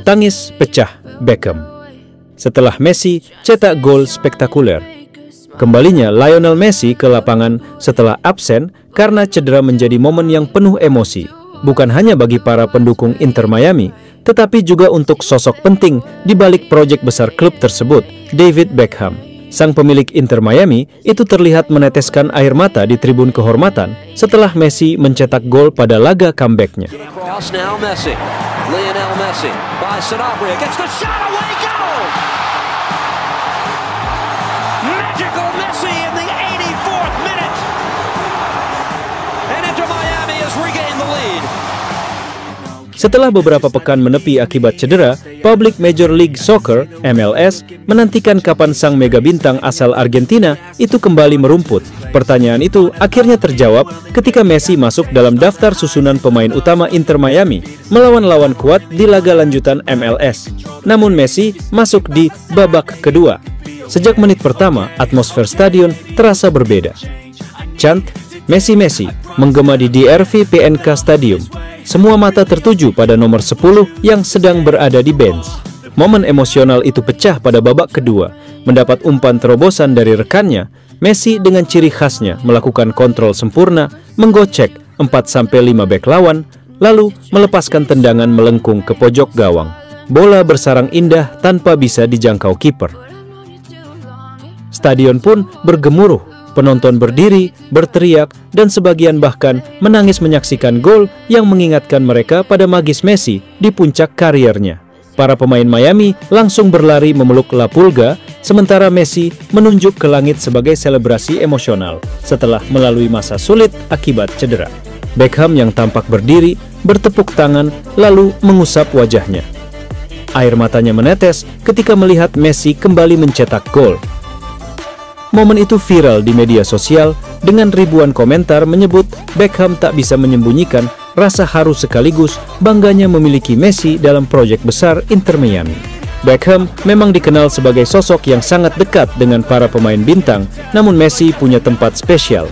Tangis pecah Beckham setelah Messi cetak gol spektakuler. Kembalinya Lionel Messi ke lapangan setelah absen karena cedera menjadi momen yang penuh emosi, bukan hanya bagi para pendukung Inter Miami, tetapi juga untuk sosok penting di balik proyek besar klub tersebut, David Beckham. Sang pemilik Inter Miami itu terlihat meneteskan air mata di tribun kehormatan setelah Messi mencetak gol pada laga comeback-nya. Lionel Messi by Sanabria gets the shot away, goal! Magical Messi in the 84th minute, and Inter Miami has regained the lead. Setelah beberapa pekan menepi akibat cedera, Public Major League Soccer (MLS) menantikan kapan sang mega bintang asal Argentina itu kembali merumput. Pertanyaan itu akhirnya terjawab ketika Messi masuk dalam daftar susunan pemain utama Inter Miami melawan lawan kuat di laga lanjutan MLS. Namun Messi masuk di babak kedua. Sejak menit pertama, atmosfer stadion terasa berbeda. Chant Messi Messi menggema di DRV PNK Stadium. Semua mata tertuju pada nomor 10 yang sedang berada di bench. Momen emosional itu pecah pada babak kedua. Mendapat umpan terobosan dari rekannya, Messi dengan ciri khasnya melakukan kontrol sempurna, menggocek 4-5 bek lawan, lalu melepaskan tendangan melengkung ke pojok gawang. Bola bersarang indah tanpa bisa dijangkau kiper. Stadion pun bergemuruh. Penonton berdiri, berteriak, dan sebagian bahkan menangis menyaksikan gol yang mengingatkan mereka pada magis Messi di puncak kariernya. Para pemain Miami langsung berlari memeluk La Pulga, sementara Messi menunjuk ke langit sebagai selebrasi emosional setelah melalui masa sulit akibat cedera. Beckham yang tampak berdiri, bertepuk tangan, lalu mengusap wajahnya. Air matanya menetes ketika melihat Messi kembali mencetak gol. Momen itu viral di media sosial dengan ribuan komentar menyebut Beckham tak bisa menyembunyikan rasa haru sekaligus bangganya memiliki Messi dalam proyek besar Inter Miami. Beckham memang dikenal sebagai sosok yang sangat dekat dengan para pemain bintang, namun Messi punya tempat spesial.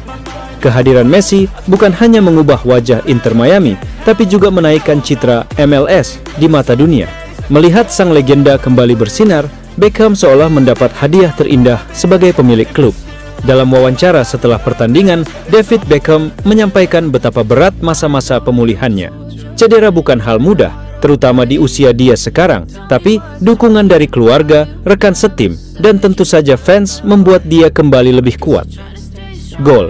Kehadiran Messi bukan hanya mengubah wajah Inter Miami, tapi juga menaikkan citra MLS di mata dunia. Melihat sang legenda kembali bersinar, Beckham seolah mendapat hadiah terindah sebagai pemilik klub. Dalam wawancara setelah pertandingan, David Beckham menyampaikan betapa berat masa-masa pemulihannya. Cedera bukan hal mudah, terutama di usia dia sekarang, tapi dukungan dari keluarga, rekan setim, dan tentu saja fans membuat dia kembali lebih kuat. Gol.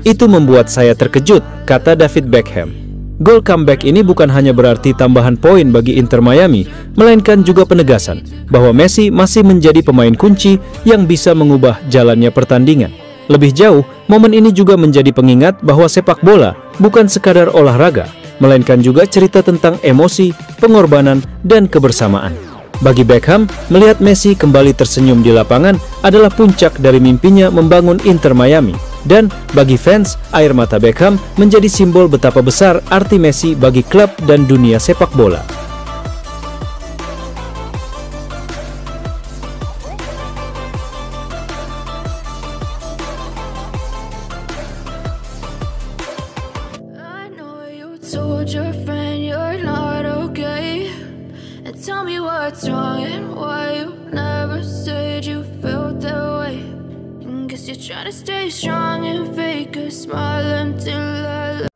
Itu membuat saya terkejut, kata David Beckham. Gol comeback ini bukan hanya berarti tambahan poin bagi Inter Miami, melainkan juga penegasan bahwa Messi masih menjadi pemain kunci yang bisa mengubah jalannya pertandingan. Lebih jauh, momen ini juga menjadi pengingat bahwa sepak bola bukan sekadar olahraga, melainkan juga cerita tentang emosi, pengorbanan, dan kebersamaan. Bagi Beckham, melihat Messi kembali tersenyum di lapangan adalah puncak dari mimpinya membangun Inter Miami. Dan bagi fans, air mata Beckham menjadi simbol betapa besar arti Messi bagi klub dan dunia sepak bola. Try to stay strong and fake a smile until I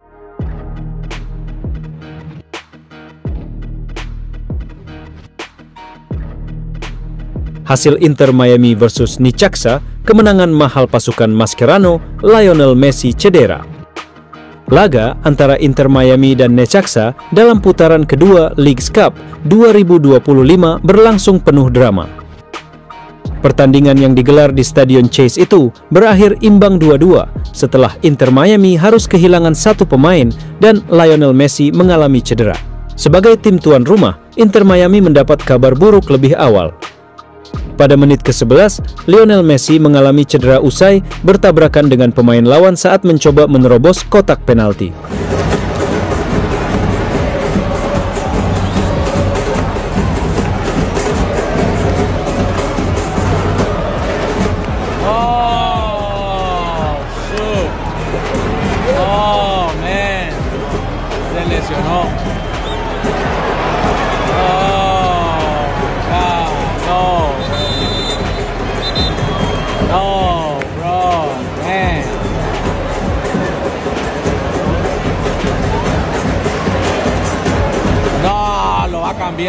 Hasil Inter Miami versus Necaxa, kemenangan mahal pasukan Mascherano, Lionel Messi cedera. Laga antara Inter Miami dan Necaxa dalam putaran kedua Leagues Cup 2025 berlangsung penuh drama. Pertandingan yang digelar di Stadion Chase itu berakhir imbang 2-2 setelah Inter Miami harus kehilangan satu pemain dan Lionel Messi mengalami cedera. Sebagai tim tuan rumah, Inter Miami mendapat kabar buruk lebih awal. Pada menit ke-11, Lionel Messi mengalami cedera usai bertabrakan dengan pemain lawan saat mencoba menerobos kotak penalti. Lesionó. Oh.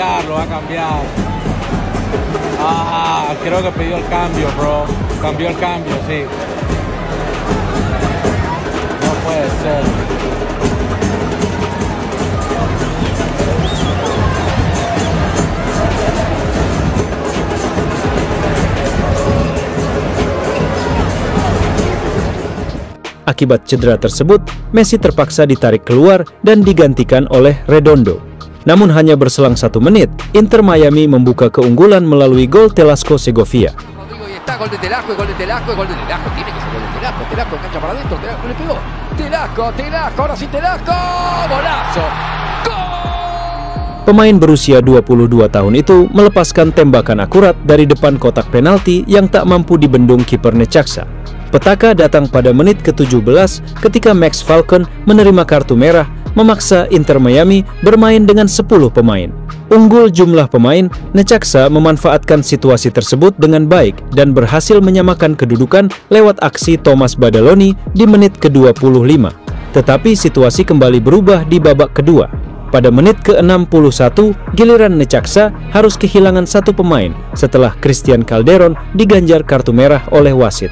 cambiar, lo va a cambiar. Ah, creo que pidió el cambio, bro. Cambió el cambio, sí. No puede ser. Akibat cedera tersebut, Messi terpaksa ditarik keluar dan digantikan oleh Redondo. Namun hanya berselang 1 menit, Inter Miami membuka keunggulan melalui gol Telasco Segovia. Gol de Telasco, gol de Telasco, gol de Telasco, tiene que ser gol de Telasco, Telasco engancha para adentro, Telasco le pegó, Telasco, ahora sí Telasco, golazo, gol! Pemain berusia 22 tahun itu melepaskan tembakan akurat dari depan kotak penalti yang tak mampu dibendung kiper Necaxa. Petaka datang pada menit ke-17 ketika Max Falcon menerima kartu merah, memaksa Inter Miami bermain dengan 10 pemain. Unggul jumlah pemain, Necaxa memanfaatkan situasi tersebut dengan baik dan berhasil menyamakan kedudukan lewat aksi Thomas Badaloni di menit ke-25. Tetapi situasi kembali berubah di babak kedua. Pada menit ke-61, giliran Necaxa harus kehilangan 1 pemain setelah Christian Calderon diganjar kartu merah oleh wasit.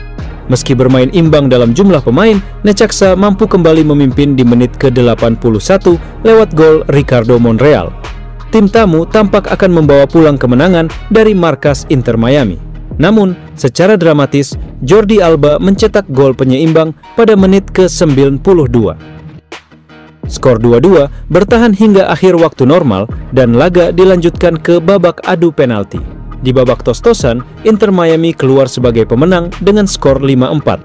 Meski bermain imbang dalam jumlah pemain, Necaxa mampu kembali memimpin di menit ke-81 lewat gol Ricardo Monreal. Tim tamu tampak akan membawa pulang kemenangan dari markas Inter Miami. Namun, secara dramatis, Jordi Alba mencetak gol penyeimbang pada menit ke-92. Skor 2-2 bertahan hingga akhir waktu normal dan laga dilanjutkan ke babak adu penalti. Di babak tos-tosan, Inter Miami keluar sebagai pemenang dengan skor 5-4.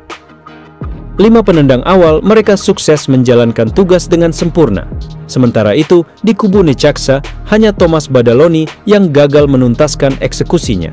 5 penendang awal mereka sukses menjalankan tugas dengan sempurna. Sementara itu, di kubu Necaxa, hanya Thomas Badaloni yang gagal menuntaskan eksekusinya.